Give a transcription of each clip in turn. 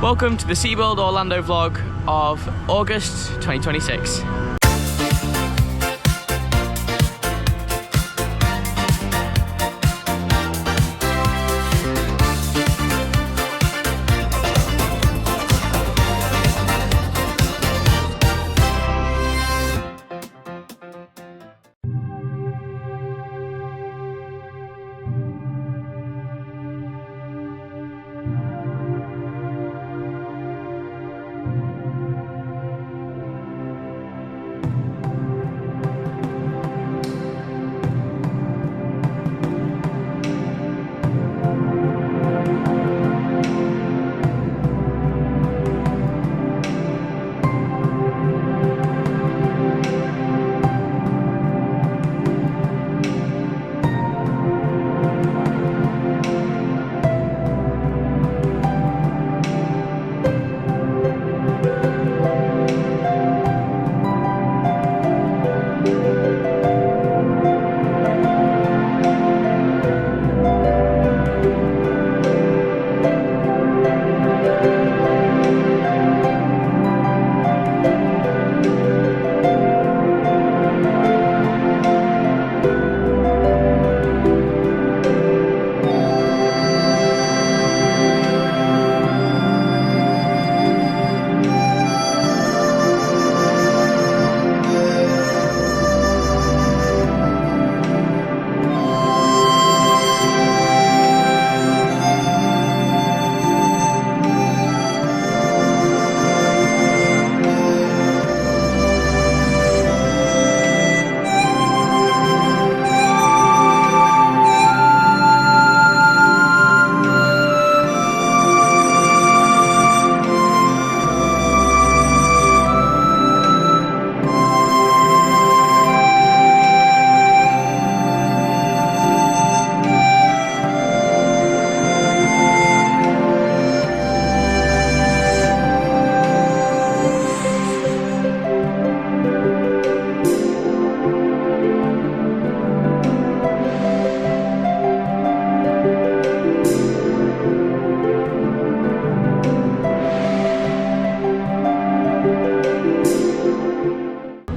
Welcome to the SeaWorld Orlando vlog of August 2026.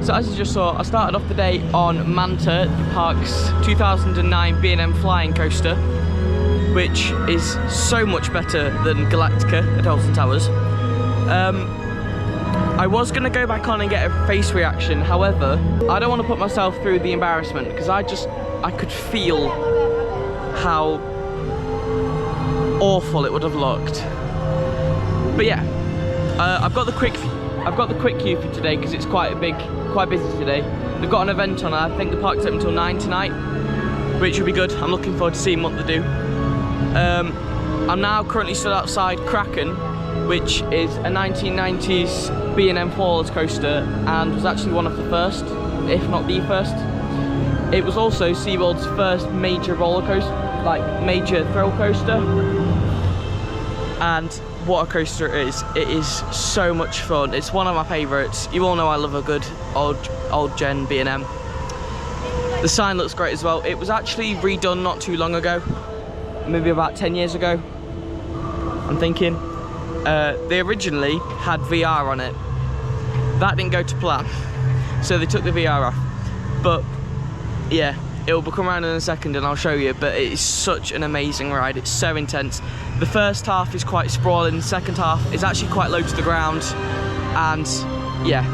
So as you just saw, I started off the day on Manta, the park's 2009 B&M flying coaster, which is so much better than Galactica at Alton Towers. I was going to go back on and get a face reaction, however, I don't want to put myself through the embarrassment because I could feel how awful it would have looked. But yeah, I've got the quick queue for today because it's quite busy today. They've got an event on. I think the park's open until 9 tonight, which will be good. I'm looking forward to seeing what they do. I'm now currently stood outside Kraken, which is a 1990s B&M Falls coaster and was actually one of the first, if not the first. It was also SeaWorld's first major roller coaster, like major thrill coaster. And what a coaster it is. It is so much fun. It's one of my favourites. You all know I love a good old gen B&M. The sign looks great as well. It was actually redone not too long ago, maybe about 10 years ago, I'm thinking. They originally had VR on it. That didn't go to plan, so they took the VR off. But yeah, it will come around in a second and I'll show you, but it is such an amazing ride. It's so intense. The first half is quite sprawling, the second half is actually quite low to the ground, and yeah,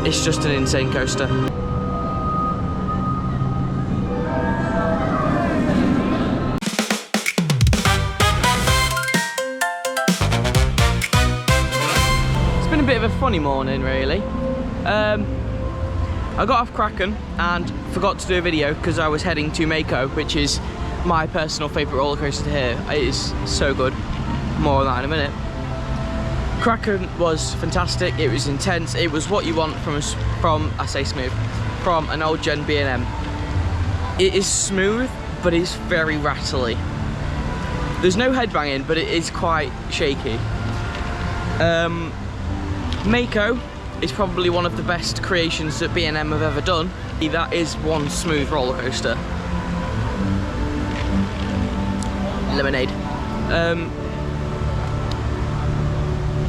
it's just an insane coaster. It's been a bit of a funny morning, really. I got off Kraken and forgot to do a video because I was heading to Mako, which is my personal favourite roller coaster here. It is so good. More on that in a minute. Kraken was fantastic. It was intense. It was what you want from an old gen B&M. It is smooth, but it's very rattly. There's no headbanging, but it is quite shaky. Mako is probably one of the best creations that B&M have ever done. That is one smooth roller coaster. Lemonade.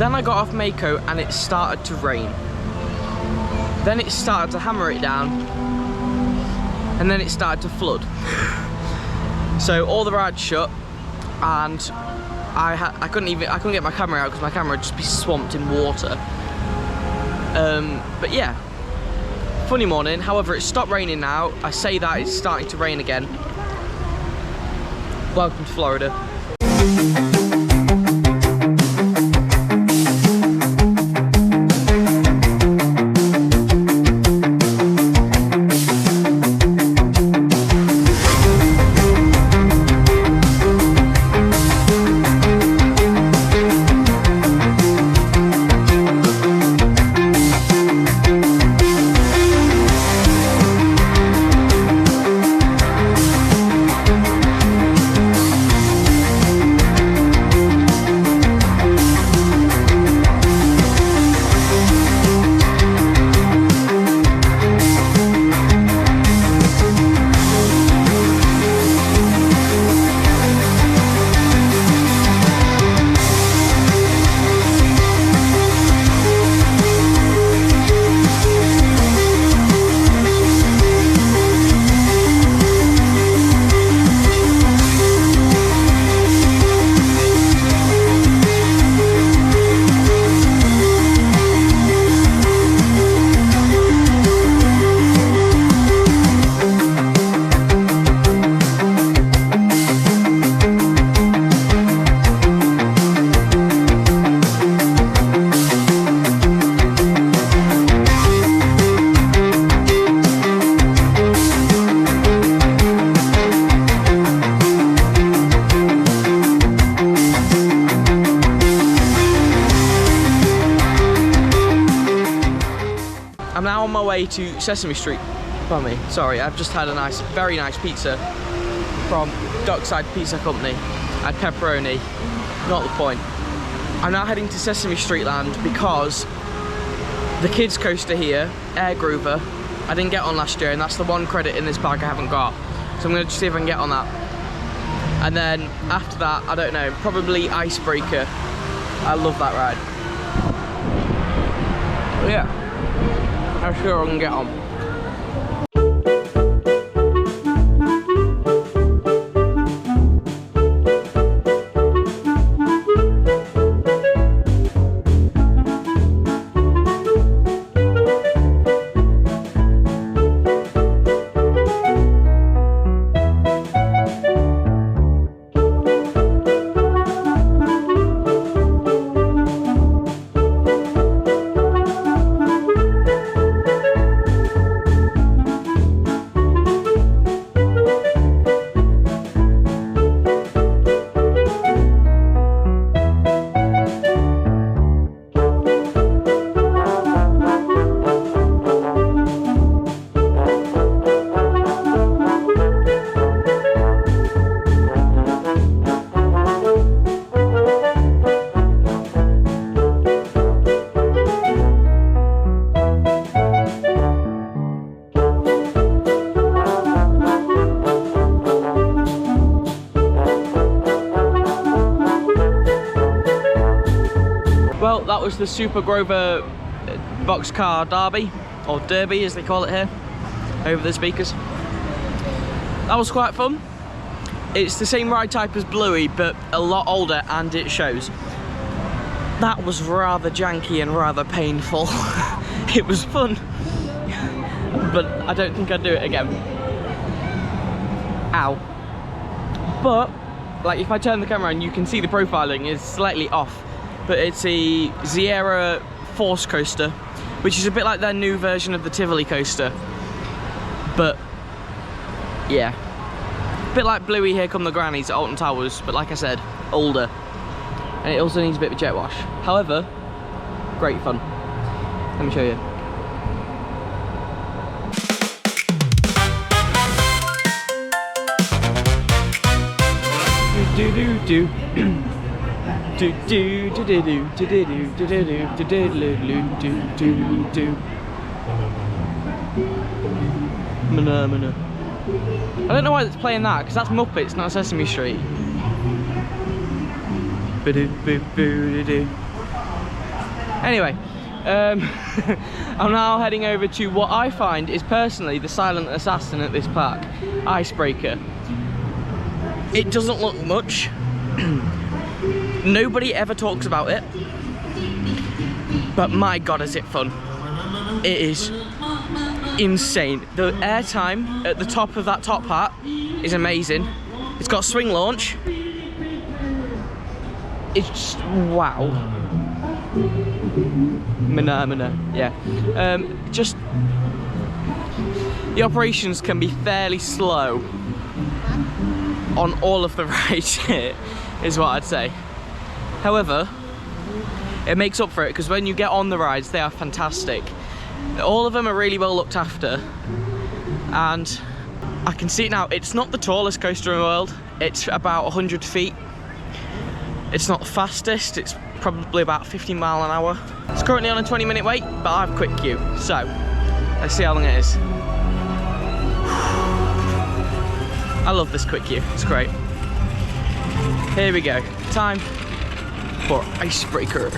Then I got off Mako and it started to rain. Then it started to hammer it down, and then it started to flood. So all the rides shut, and I couldn't get my camera out because my camera would just be swamped in water. But yeah, funny morning. However, it stopped raining now. I say that it's starting to rain again. Welcome to Florida. I'm now on my way to Sesame Street. Pardon me, sorry, I've just had a very nice pizza from Dockside Pizza Company. I had pepperoni, not the point. I'm now heading to Sesame Street Land because the kids coaster here, Air Groover, I didn't get on last year, and that's the one credit in this park I haven't got. So I'm going to see if I can get on that. And then after that, I don't know, probably Icebreaker. I love that ride. But yeah. I'm sure I can get on. Well, that was the Super Grover Boxcar Derby, or Derby as they call it here, over the speakers. That was quite fun. It's the same ride type as Bluey, but a lot older, and it shows. That was rather janky and rather painful. It was fun, but I don't think I'd do it again. Ow. But, like, if I turn the camera on, you can see the profiling is slightly off. But it's a Sierra Force coaster, which is a bit like their new version of the Tivoli coaster. But, yeah. A bit like Bluey Here Come the Grannies at Alton Towers, but like I said, older. And it also needs a bit of a jet wash. However, great fun. Let me show you. Do-do-do. I don't know why it's playing that, because that's Muppets, not Sesame Street. Anyway, I'm now heading over to what I find is personally the silent assassin at this park, Icebreaker. It doesn't look much. Nobody ever talks about it, but my god is it fun. It is insane. The airtime at the top of that top hat is amazing. It's got swing launch. It's just wow. Yeah. Just the operations can be fairly slow on all of the rides here, is what I'd say. However, it makes up for it because when you get on the rides, they are fantastic. All of them are really well looked after, and I can see it now. It's not the tallest coaster in the world. It's about 100 feet. It's not the fastest. It's probably about 15 miles an hour. It's currently on a 20-minute wait, but I have quick queue. So let's see how long it is. I love this quick queue. It's great. Here we go. Time for Icebreaker.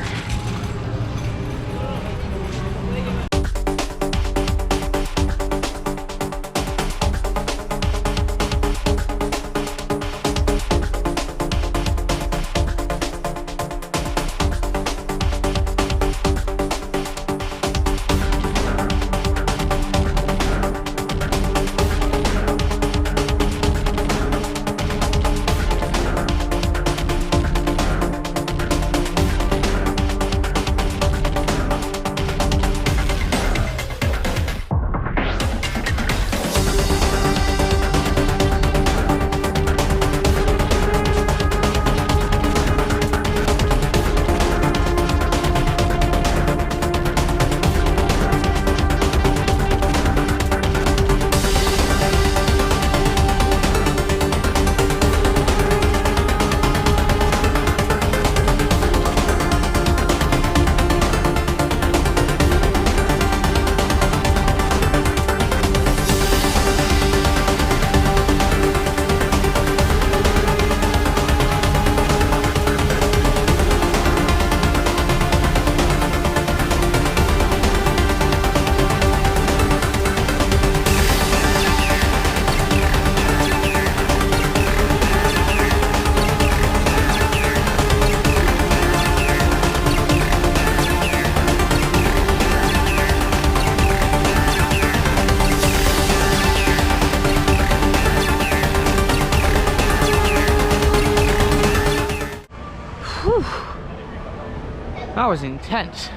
That was intense.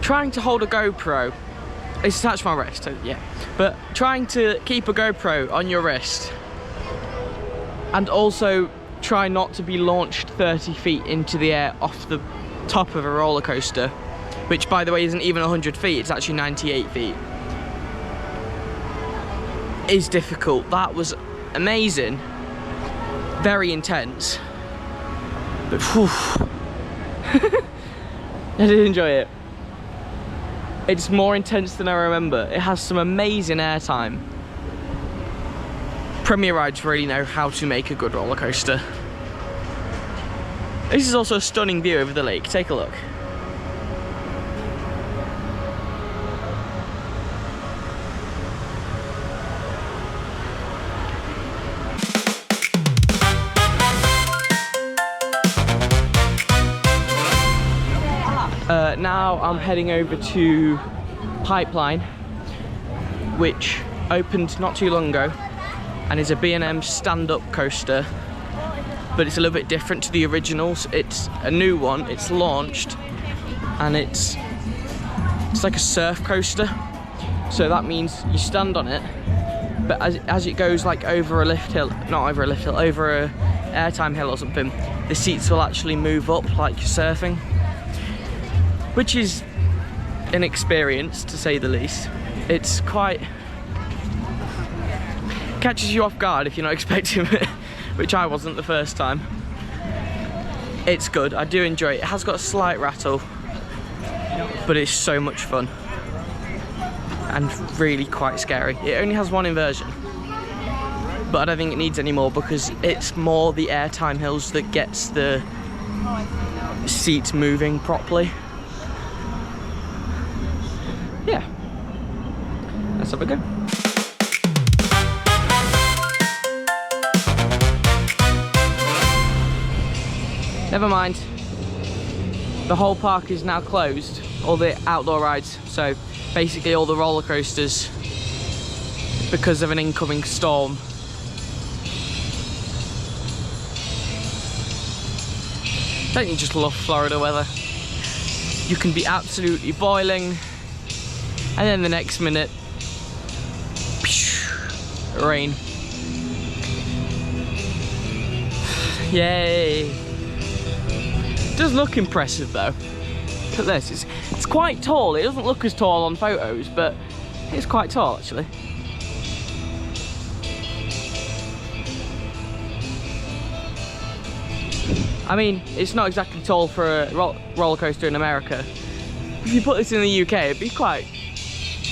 Trying to hold a GoPro, it's attached to my wrist, yeah. But trying to keep a GoPro on your wrist and also try not to be launched 30 feet into the air off the top of a roller coaster, which by the way isn't even 100 feet, it's actually 98 feet, is difficult. That was amazing, very intense, but whew. I did enjoy it. It's more intense than I remember. It has some amazing airtime. Premier rides really know how to make a good roller coaster. This is also a stunning view over the lake. Take a look. Now I'm heading over to Pipeline, which opened not too long ago and is a B&M stand-up coaster, but it's a little bit different to the originals. It's a new one, it's launched, and it's like a surf coaster. So that means you stand on it, but as it goes like over a lift hill, not over a lift hill, over a airtime hill or something, the seats will actually move up like you're surfing, which is an experience to say the least. It's quite, catches you off guard if you're not expecting it, which I wasn't the first time. It's good, I do enjoy it. It has got a slight rattle, but it's so much fun and really quite scary. It only has one inversion, but I don't think it needs any more because it's more the airtime hills that gets the seats moving properly. Yeah, let's have a go. Never mind, the whole park is now closed, all the outdoor rides, so basically all the roller coasters, because of an incoming storm. Don't you just love Florida weather? You can be absolutely boiling, and then the next minute, rain. Yay! It does look impressive though. Look at this, it's quite tall. It doesn't look as tall on photos, but it's quite tall actually. I mean, it's not exactly tall for a roller coaster in America. If you put this in the UK,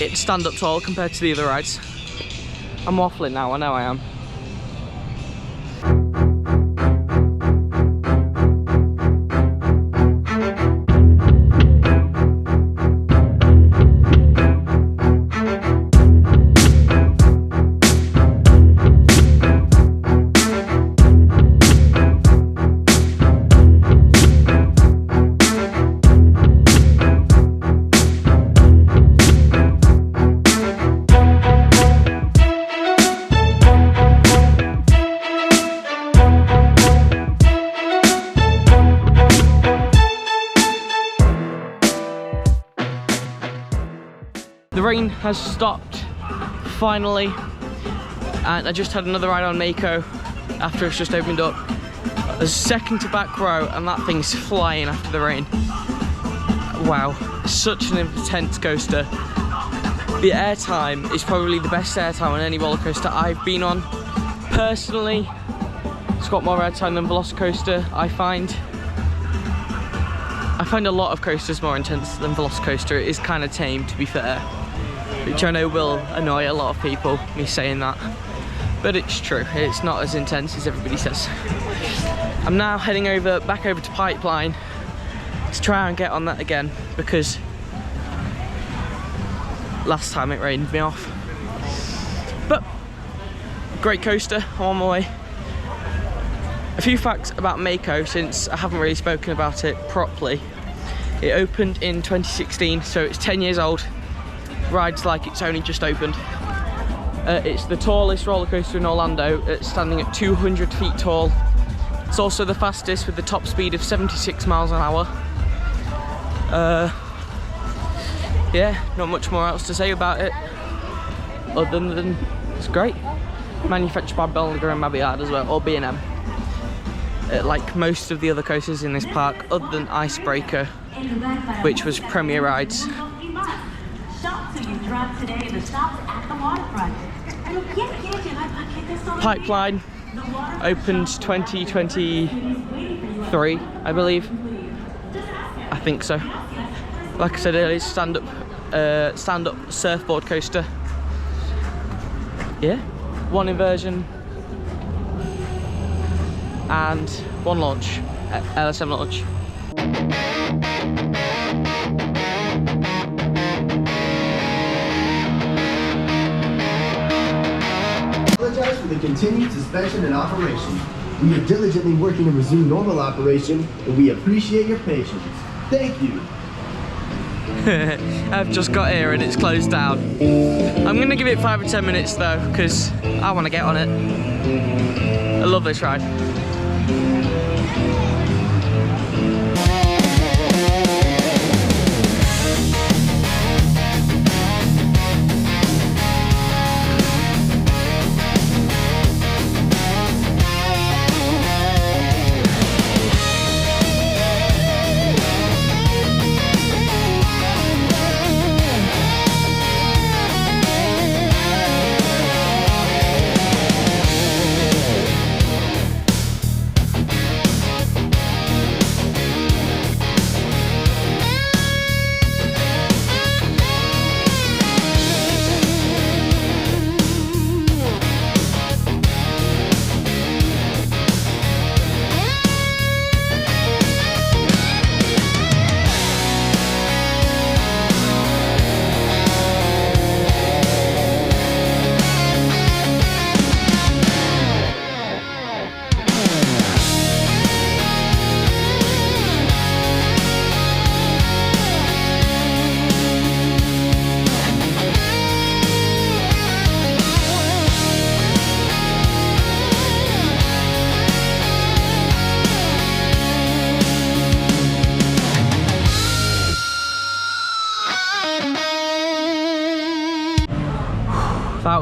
it'd stand up tall compared to the other rides. I'm waffling now, I know I am. The rain has stopped, finally, and I just had another ride on Mako after it's just opened up. A second to back row, and that thing's flying after the rain. Wow, such an intense coaster. The airtime is probably the best airtime on any roller coaster I've been on. Personally, it's got more airtime than Velocicoaster, I find. I find a lot of coasters more intense than Velocicoaster. It is kind of tame, to be fair, which I know will annoy a lot of people, me saying that, but it's true. It's not as intense as everybody says. I'm now heading back over to Pipeline to try and get on that again, because last time it rained me off. But great coaster, I'm on my way. A few facts about Mako, since I haven't really spoken about it properly. It opened in 2016, so it's 10 years old. Rides like it's only just opened. It's the tallest roller coaster in Orlando. It's standing at 200 feet tall. It's also the fastest, with the top speed of 76 miles an hour. Yeah, not much more else to say about it, other than it's great. Manufactured by Bollinger and Mabillard as well, or B&M. Like most of the other coasters in this park, other than Icebreaker, which was Premier Rides. Pipeline opened 2023, I believe. I think so. Like I said earlier, stand-up surfboard coaster. Yeah, one inversion and one launch, LSM launch. Apologize for the continued suspension in operation. We are diligently working to resume normal operation, and we appreciate your patience. Thank you. I've just got here and it's closed down. I'm gonna give it 5 or 10 minutes though, because I want to get on it. I love this ride.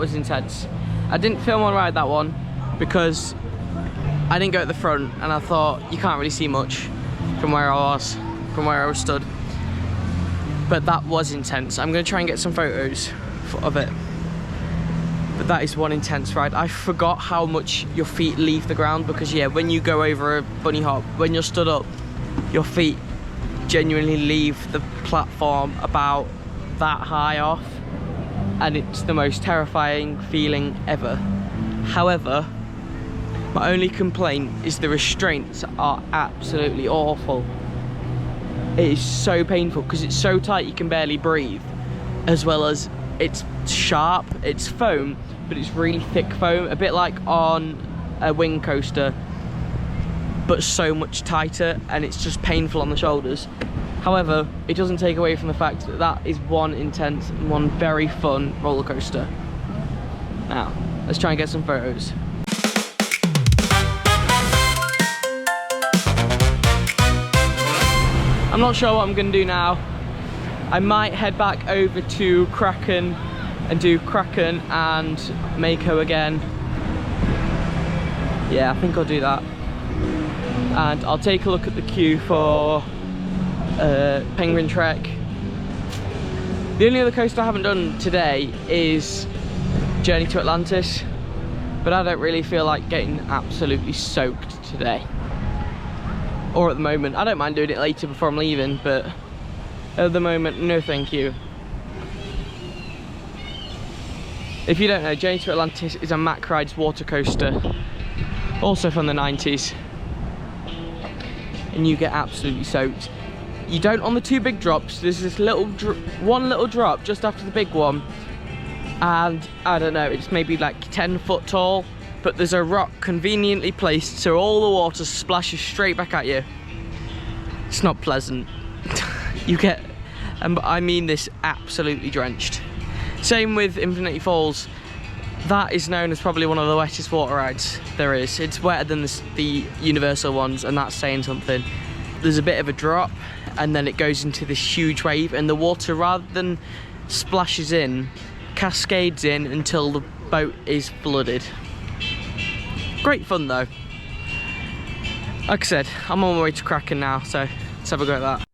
was intense. I didn't film on ride that one because I didn't go at the front, and I thought you can't really see much from where I was stood. But that was intense. I'm gonna try and get some photos of it. But that is one intense ride. I forgot how much your feet leave the ground, because yeah, when you go over a bunny hop, when you're stood up, your feet genuinely leave the platform about that high off, and it's the most terrifying feeling ever. However, my only complaint is the restraints are absolutely awful. It is so painful because it's so tight you can barely breathe, as well as it's sharp. It's foam, but it's really thick foam, a bit like on a wing coaster, but so much tighter, and it's just painful on the shoulders. However, it doesn't take away from the fact that that is one intense and one very fun roller coaster. Now, let's try and get some photos. I'm not sure what I'm gonna do now. I might head back over to Kraken and do Kraken and Mako again. Yeah, I think I'll do that. And I'll take a look at the queue for Penguin Trek. The only other coaster I haven't done today is Journey to Atlantis, but I don't really feel like getting absolutely soaked today. Or at the moment. I don't mind doing it later before I'm leaving, but at the moment, no thank you. If you don't know, Journey to Atlantis is a Mack Rides water coaster, also from the 90s. And you get absolutely soaked. You don't on the two big drops. There's this one little drop just after the big one, and I don't know, it's maybe like 10 foot tall, but there's a rock conveniently placed so all the water splashes straight back at you. It's not pleasant. You get, and I mean this, absolutely drenched. Same with Infinity Falls. That is known as probably one of the wettest water rides there is. It's wetter than the Universal ones, and that's saying something. There's a bit of a drop, and then it goes into this huge wave, and the water, rather than splashes in, cascades in until the boat is flooded. Great fun though. Like I said, I'm on my way to Kraken now, so let's have a go at that.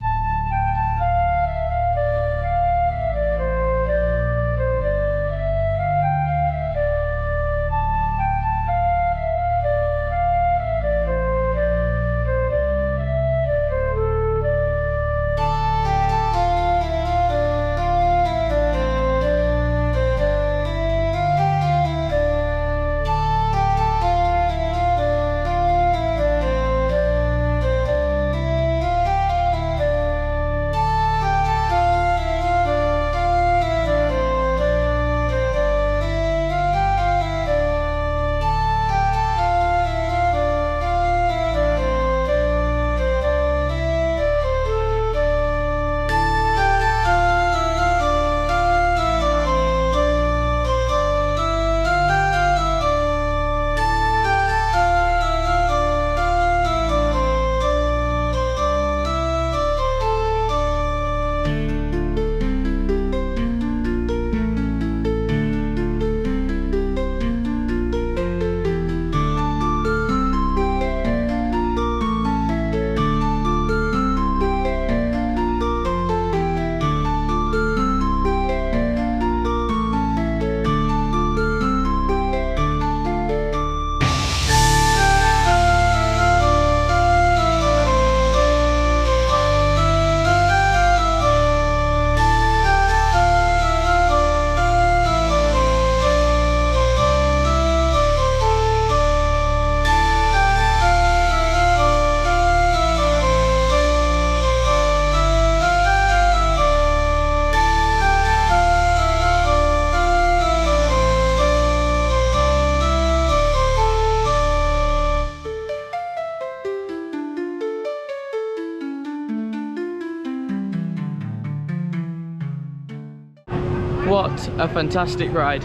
What a fantastic ride.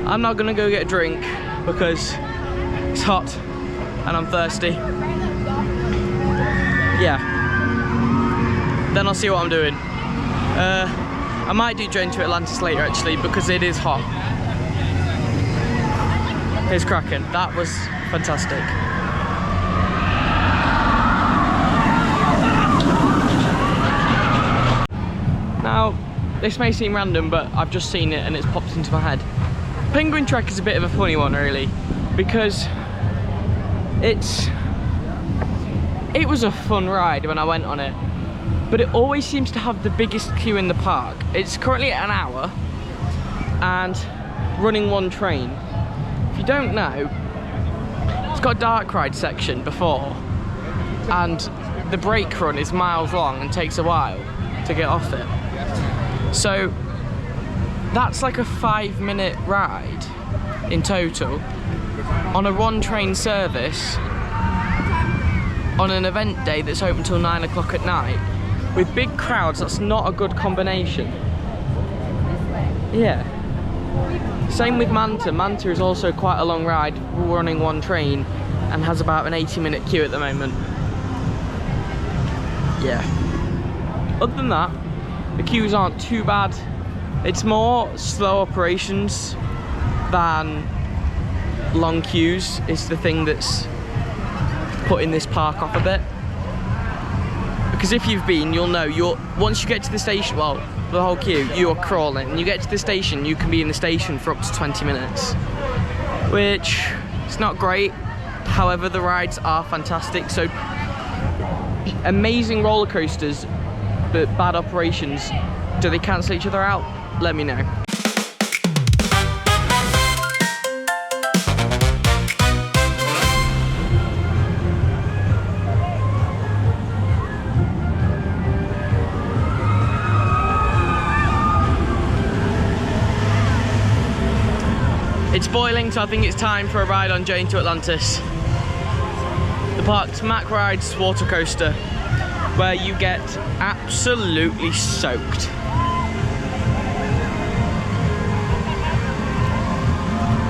I'm not gonna go get a drink because it's hot and I'm thirsty. Yeah. Then I'll see what I'm doing. I might do Journey to Atlantis later actually, because it is hot. Here's Kraken. That was fantastic. Now, this may seem random, but I've just seen it and it's popped into my head. Penguin Trek is a bit of a funny one really, because it was a fun ride when I went on it, but it always seems to have the biggest queue in the park. It's currently at an hour and running one train. If you don't know, it's got a dark ride section before, and the brake run is miles long and takes a while to get off it. So that's like a 5-minute ride in total on a one train service on an event day that's open till 9 o'clock at night with big crowds. That's not a good combination. Yeah. Same with Manta. Manta is also quite a long ride running one train and has about an 80-minute queue at the moment. Yeah. Other than that, the queues aren't too bad. It's more slow operations than long queues is the thing that's putting this park off a bit. Because if you've been, you'll know, once you get to the station, well, the whole queue, you're crawling. And you get to the station, you can be in the station for up to 20 minutes. Which is not great. However, the rides are fantastic. So, amazing roller coasters, but bad operations. Do they cancel each other out? Let me know. It's boiling, so I think it's time for a ride on Journey to Atlantis. The park's Mack Rides water coaster, where you get absolutely soaked.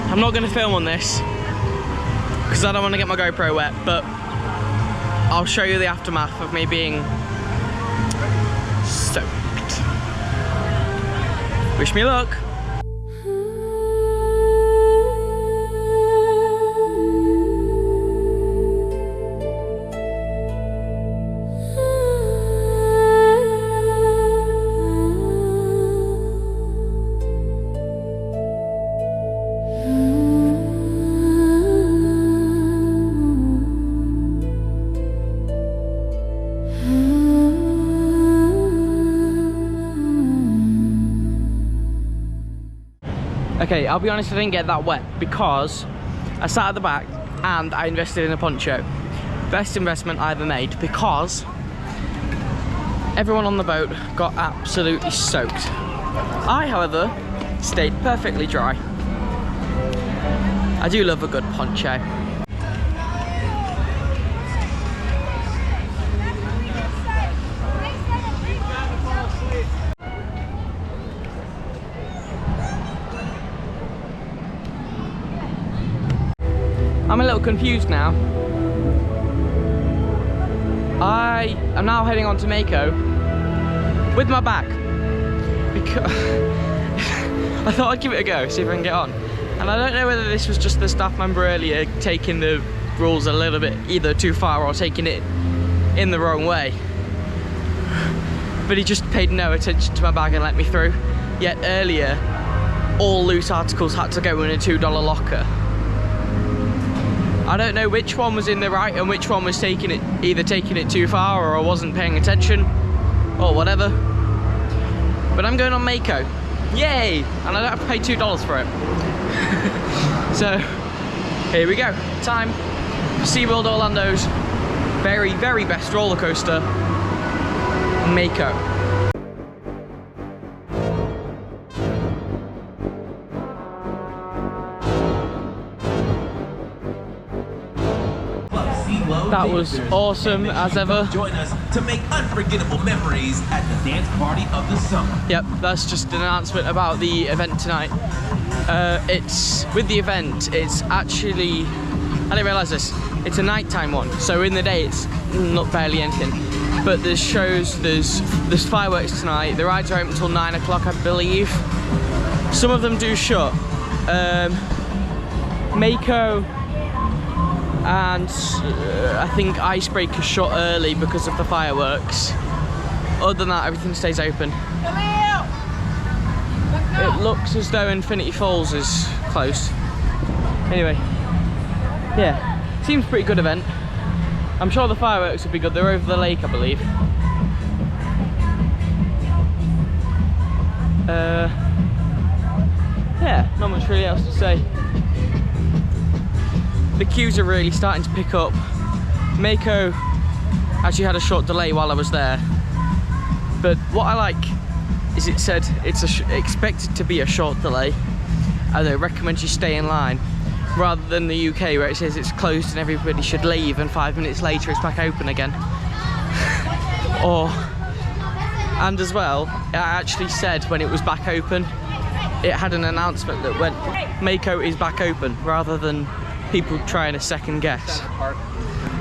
I'm not going to film on this because I don't want to get my GoPro wet, but I'll show you the aftermath of me being soaked. Wish me luck. Okay, I'll be honest, I didn't get that wet because I sat at the back and I invested in a poncho. Best investment I ever made, because everyone on the boat got absolutely soaked. I, however, stayed perfectly dry. I do love a good poncho. I'm a little confused now. I am now heading on to Mako with my bag because I thought I'd give it a go, see if I can get on. And I don't know whether this was just the staff member earlier taking the rules a little bit either too far or taking it in the wrong way. But he just paid no attention to my bag and let me through. Yet earlier, all loose articles had to go in a $2 locker. I don't know which one was in the right and which one was either taking it too far or I wasn't paying attention or whatever. But I'm going on Mako. Yay! And I don't have to pay $2 for it. So, here we go. Time for SeaWorld Orlando's very, very best roller coaster, Mako. That was awesome as ever. Join us to make unforgettable memories at the dance party of the summer. Yep, that's just an announcement about the event tonight. It's with the event. It's actually, I didn't realise this. It's a nighttime one, so in the day it's not barely anything. But there's shows, there's fireworks tonight. The rides are open until 9 o'clock, I believe. Some of them do shut. Mako and I think Icebreaker shut early because of the fireworks. Other than that, everything stays open. It looks as though Infinity Falls is closed. Anyway, yeah, seems a pretty good event. I'm sure the fireworks will be good. They're over the lake, I believe. Yeah, not much really else to say. The queues are really starting to pick up. Mako actually had a short delay while I was there. But what I like is it said it's expected to be a short delay, and they recommend you stay in line, rather than the UK where it says it's closed and everybody should leave and 5 minutes later it's back open again. And as well, it actually said when it was back open, it had an announcement that went, Mako is back open, rather than people trying to second guess.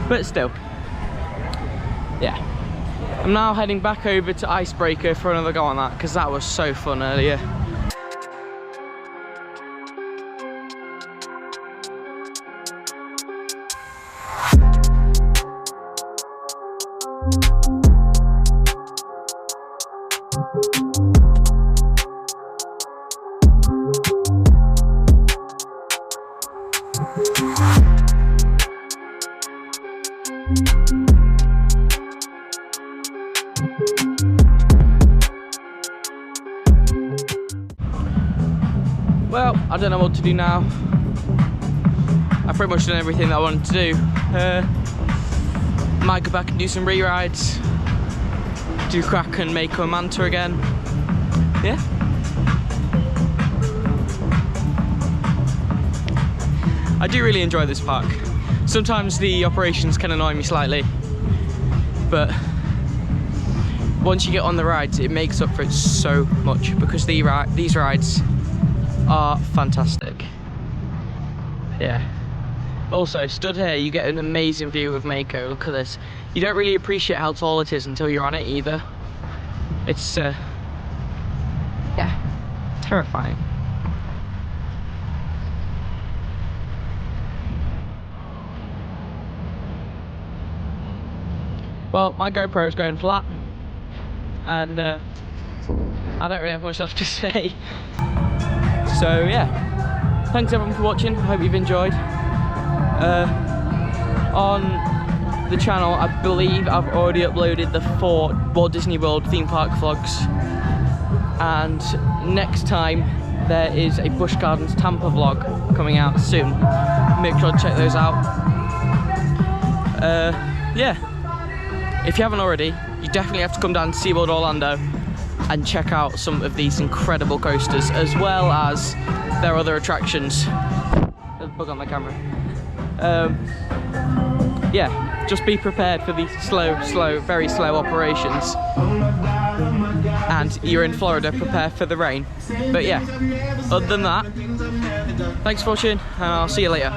But still, yeah. I'm now heading back over to Icebreaker for another go on that, because that was so fun earlier. Well, I don't know what to do now. I've pretty much done everything that I wanted to do. Might go back and do some re-rides. Do Kraken, Mako and Manta again. Yeah. I do really enjoy this park. Sometimes the operations can annoy me slightly, but once you get on the rides, it makes up for it so much, because these rides are fantastic. Yeah. Also, stood here, you get an amazing view of Mako. Look at this. You don't really appreciate how tall it is until you're on it either. It's yeah, terrifying. Well, my GoPro is going flat, and I don't really have much else to say. So yeah, thanks everyone for watching. I hope you've enjoyed. On the channel, I believe I've already uploaded the 4 Walt Disney World theme park vlogs, and next time there is a Busch Gardens Tampa vlog coming out soon. Make sure to check those out. Yeah, if you haven't already, you definitely have to come down to SeaWorld Orlando and check out some of these incredible coasters, as well as their other attractions. There's a bug on the camera. Yeah, just be prepared for these very slow operations. And you're in Florida, prepare for the rain. But yeah, other than that, thanks for watching, and I'll see you later.